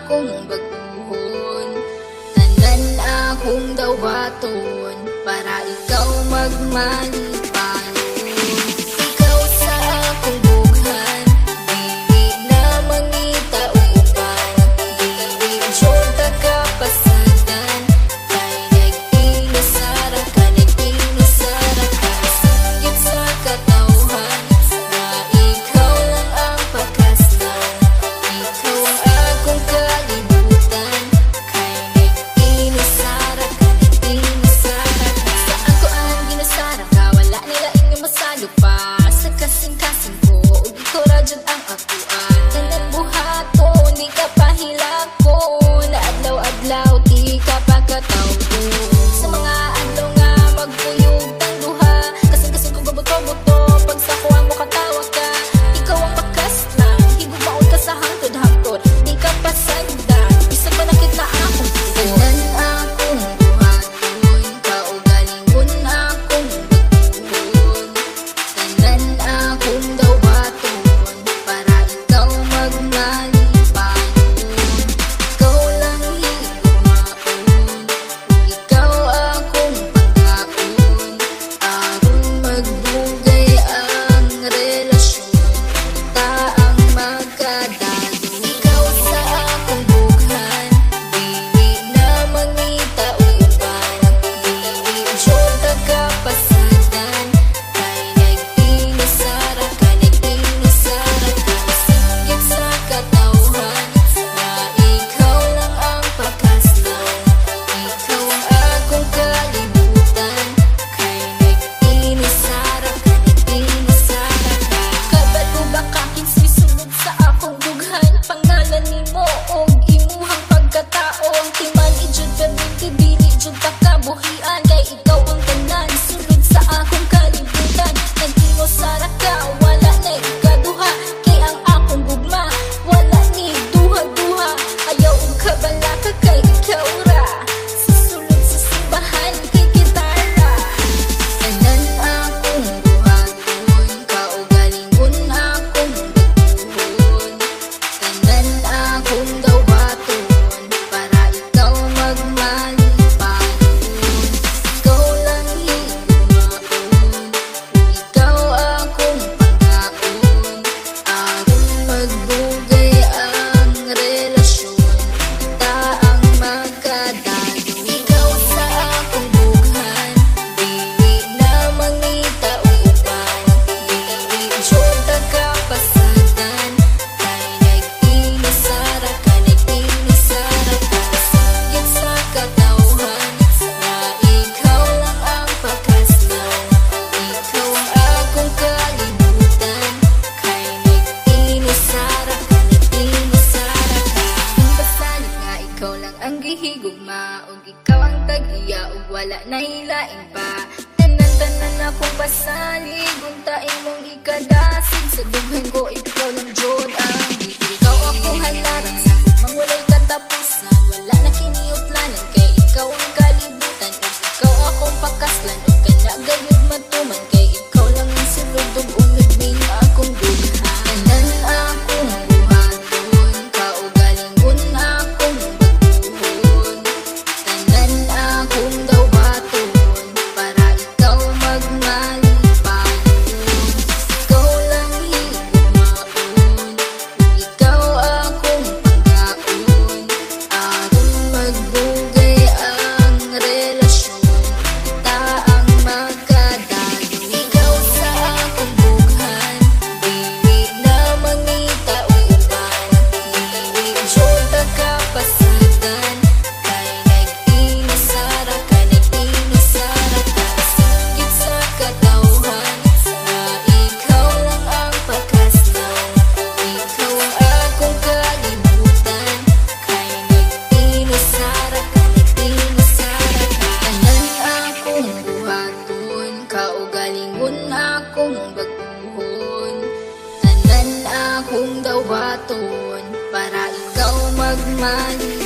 akong baguhon, tanan akong dawaton, para ikaw magmalipayon. Ikaw sa akong bughan, dili na mangita o uban, dili jud kapasadan, kay nag-inusara ka, nag-inusara ka, singgit sa katawhan, na ikaw lang ang pagkaslan, ikaw ang akong kalibutan, kay nag-inusara ka, nag-inusara ka. Sa ako ang ginusara ka, wala nila inyong masalo pa, sa kasing-kasing ko, ug ikaw ra jud ang akuan, tanan buhaton, di ka pahilakon, adlaw-adlaw, di ka pagkatawgon. Sa mga adlaw nga magkuyog tang duha, kasing-kasing ko gabuto-buto, pag sa kuha mo katawa ka, ikaw ang pakaslan, higug maod ka sa hangtod-hangtod, di ka pasagdan, bisag manakit na akong tanan akong buhaton, kaugalingon akong baguhon, tanan akong dawaton, para ikaw magmalipayon. Ikaw lang higugmaon, ikaw akong pangkaon, aron magbugay ang relasyon, kita ang magkadalo. Ikaw sa akong bughan, dili na mangita o uban, dili jud kapasadan, kay nag-inusara ka, nag-inusara ka, singgit sa katawhan, na ikaw lang ang pagkaslan, ikaw ang akong kalibutan, kay nag-inusara ka, nag-inusara ka. Kabalo ba ka kinsay sulod sa akong dughan, pangalan nimo og imuhang pagkatao, ang timan ijud perminti, dili jud ta kabuhian, kay ikaw ang tanan sulod sa akong kalibutan, nag-inusara ka, wala na ikaduha, kay ang akong gugma, wala ni duha-duha, ayaw og kabala ka, kay ikaw ra, susulod sa simbahan, kay gitara. Tanan akong buhaton, kaugalingon akong baguhon, tanan akong dawaton, para ikaw magmalipayon. Ikaw lang higugmaon, ikaw akong pangkaon, aron magbugay ang relasyon, kita ang magkadalo. Ikaw sa akong bughan, dili na mangita o uban, dili jud kapasadan, kay nag-inusara ka, nag-inusara ka, singgit sa katawhan, na ikaw lang ang pagkaslan, ikaw ang akong kalibutan, kay nag-inusara ka, nag-inusara ka. Kung basalig nga ikaw lang ang gihigugma, ug ikaw ang tag-iya, ug wala na hilain pa, tanan-tanan akong basalig, unta imong ikadasig, sa dughan ko ikaw lang jud ang ikaw akong halaran, sa mangulay katapusan, wala na kiniutlanan, kay ikaw ang kalibutan, ug ikaw akong pakaslan, ug kana gayud matuman, kay ikaw lang ang sulod ug unod ning akong dughan. Tanan akong buhaton, kaugalingon akong baguhon, tanan akong dawaton, para ikaw magmalipayon. Ikaw lang higugmaon, ikaw akong pangkaon, aron magbugay ang relasyon, kita ang magkadalo. Ikaw sa akong bughan, dili na mangita o uban, dili jud kapasadan, kay nag-inusara ka, nag-inusara ka, singgit sa katawhan, na ikaw lang ang pagkaslan, ikaw ang akong kalibutan, kay nag-inusara ka, nag-inusara ka. Tanan akong buhaton, kaugalingon akong baguhon, tanan akong dawaton, para ikaw magmalipayon.